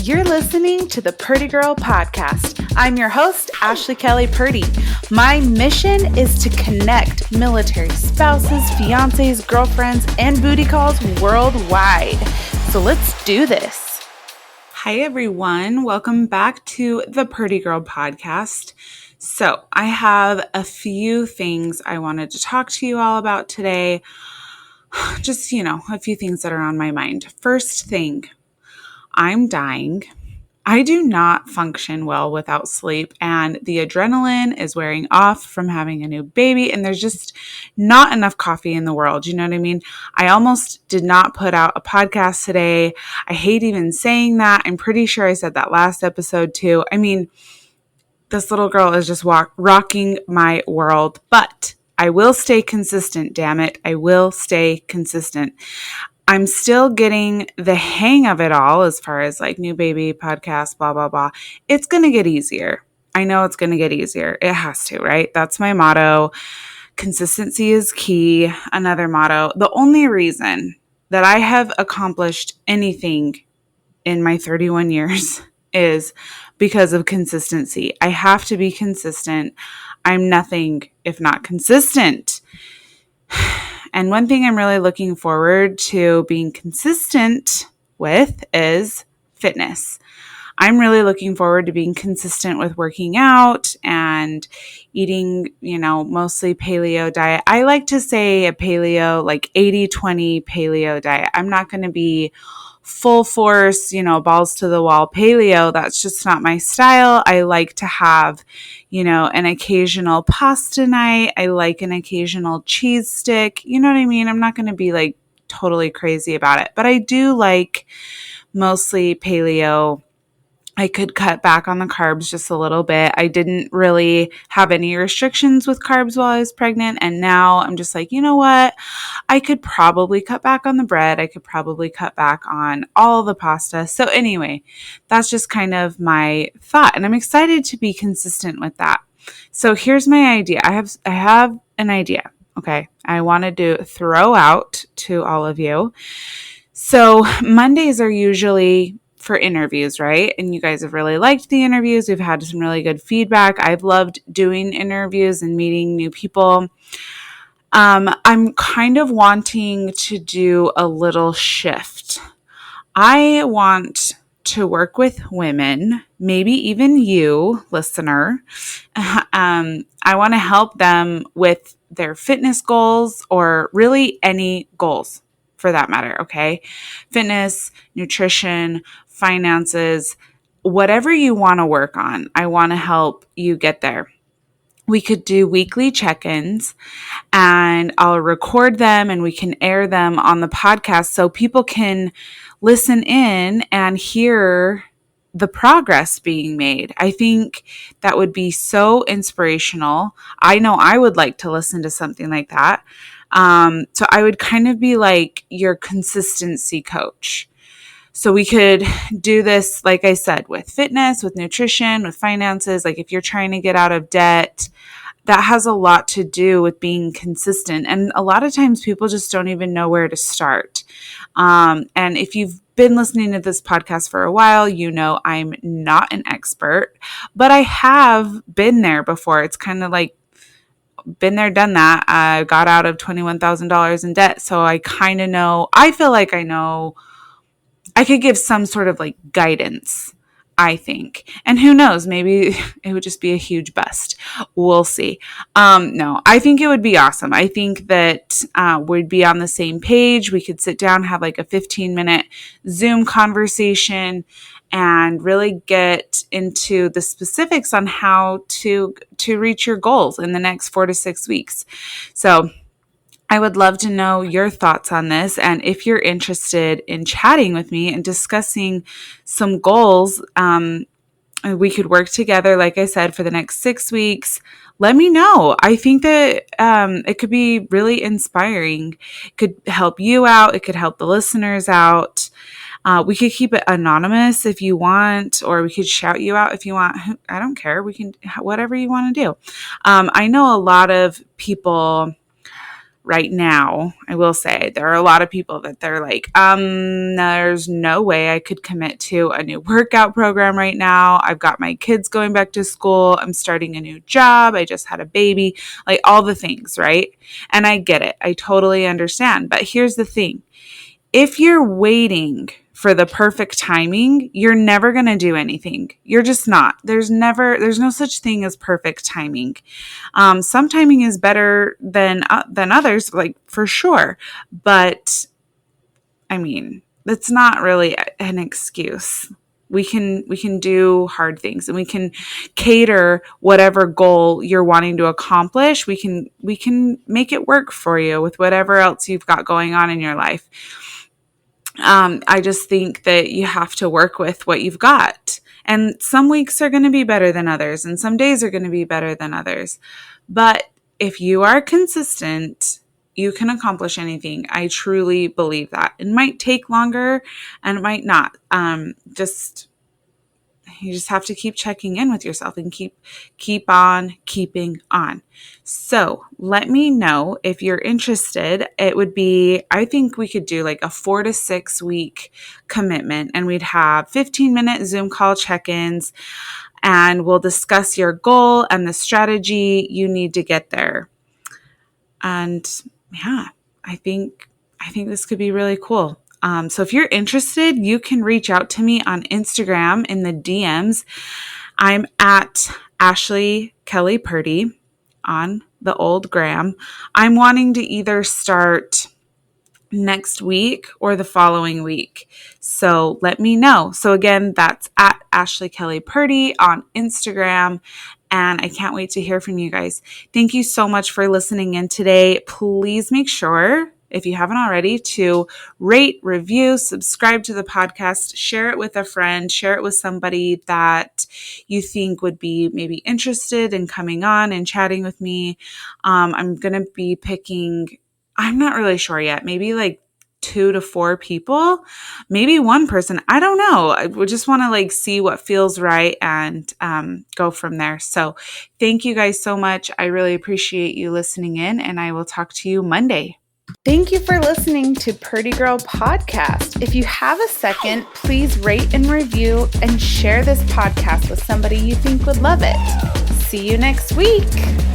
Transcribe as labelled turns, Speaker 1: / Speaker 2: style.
Speaker 1: You're listening to the Purdy Girl Podcast. I'm your host, Ashley Kelly Purdy. My mission is to connect military spouses, fiancés, girlfriends, and booty calls worldwide. So let's do this. Hi, everyone. Welcome back to the Purdy Girl Podcast. So I have a few things I wanted to talk to you all about today. Just, a few things that are on my mind. First thing, I'm dying. I do not function well without sleep, and the adrenaline is wearing off from having a new baby, and there's just not enough coffee in the world. You know what I mean? I almost did not put out a podcast today. I hate even saying that. I'm pretty sure I said that last episode too. I mean, this little girl is just rocking my world, but I will stay consistent, damn it. I will stay consistent. I'm still getting the hang of it all as far as like new baby podcast, blah, blah, blah. It's going to get easier. I know it's going to get easier. It has to, right? That's my motto. Consistency is key. Another motto. The only reason that I have accomplished anything in my 31 years is because of consistency. I have to be consistent. I'm nothing if not consistent. And one thing I'm really looking forward to being consistent with is fitness. I'm really looking forward to being consistent with working out and eating, mostly paleo diet. I like to say a paleo, like 80-20 paleo diet. I'm not going to be full force, balls to the wall paleo. That's just not my style. I like to have, an occasional pasta night. I like an occasional cheese stick. You know what I mean? I'm not going to be like totally crazy about it, but I do like mostly paleo. I could cut back on the carbs just a little bit. I didn't really have any restrictions with carbs while I was pregnant. And now I'm just like, you know what? I could probably cut back on the bread. I could probably cut back on all the pasta. So anyway, that's just kind of my thought. And I'm excited to be consistent with that. So here's my idea. I have an idea. Okay. I wanted to throw out to all of you. So Mondays are usually for interviews, right? And you guys have really liked the interviews. We've had some really good feedback. I've loved doing interviews and meeting new people. I'm kind of wanting to do a little shift. I want to work with women, maybe even you, listener. I want to help them with their fitness goals or really any goals for that matter, okay? Fitness, nutrition, finances, whatever you want to work on, I want to help you get there. We could do weekly check-ins and I'll record them and we can air them on the podcast so people can listen in and hear the progress being made. I think that would be so inspirational. I know I would like to listen to something like that. So I would kind of be like your consistency coach. So we could do this, like I said, with fitness, with nutrition, with finances. Like if you're trying to get out of debt, that has a lot to do with being consistent. And a lot of times people just don't even know where to start. And if you've been listening to this podcast for a while, I'm not an expert, but I have been there before. It's kind of like been there, done that. I got out of $21,000 in debt. So I kind of know, I feel like I know I could give some sort of like guidance, I think. And who knows, maybe it would just be a huge bust. We'll see. No, I think it would be awesome. I think that we'd be on the same page. We could sit down, have like a 15-minute Zoom conversation and really get into the specifics on how to reach your goals in the next 4 to 6 weeks. So I would love to know your thoughts on this. And if you're interested in chatting with me and discussing some goals, we could work together, like I said, for the next 6 weeks. Let me know. I think that it could be really inspiring. It could help you out. It could help the listeners out. We could keep it anonymous if you want, or we could shout you out if you want. I don't care. We can, whatever you want to do. I know a lot of people right now, I will say there are a lot of people that they're like, there's no way I could commit to a new workout program right now. I've got my kids going back to school. I'm starting a new job. I just had a baby, like all the things, right? And I get it. I totally understand. But here's the thing. If you're waiting for the perfect timing, you're never going to do anything. You're just not. There's no such thing as perfect timing. Some timing is better than others, like for sure. But I mean, that's not really an excuse. We can do hard things, and we can cater whatever goal you're wanting to accomplish. We can make it work for you with whatever else you've got going on in your life. I just think that you have to work with what you've got. And some weeks are going to be better than others, and some days are going to be better than others. But if you are consistent, you can accomplish anything. I truly believe that. It might take longer and it might not. You just have to keep checking in with yourself and keep on keeping on. So let me know if you're interested. It would be, I think we could do like a 4 to 6 week commitment, and we'd have 15-minute Zoom call check-ins, and we'll discuss your goal and the strategy you need to get there. And yeah, I think this could be really cool. So if you're interested, you can reach out to me on Instagram in the DMs. I'm at Ashley Kelly Purdy on the old gram. I'm wanting to either start next week or the following week. So let me know. So again, that's at Ashley Kelly Purdy on Instagram. And I can't wait to hear from you guys. Thank you so much for listening in today. Please make sure, if you haven't already, to rate, review, subscribe to the podcast, share it with a friend, share it with somebody that you think would be maybe interested in coming on and chatting with me. I'm going to be picking, I'm not really sure yet, maybe like 2 to 4 people, maybe one person. I don't know. I would just want to see what feels right and go from there. So thank you guys so much. I really appreciate you listening in, and I will talk to you Monday. Thank you for listening to Purdy Girl Podcast. If you have a second, please rate and review and share this podcast with somebody you think would love it. See you next week.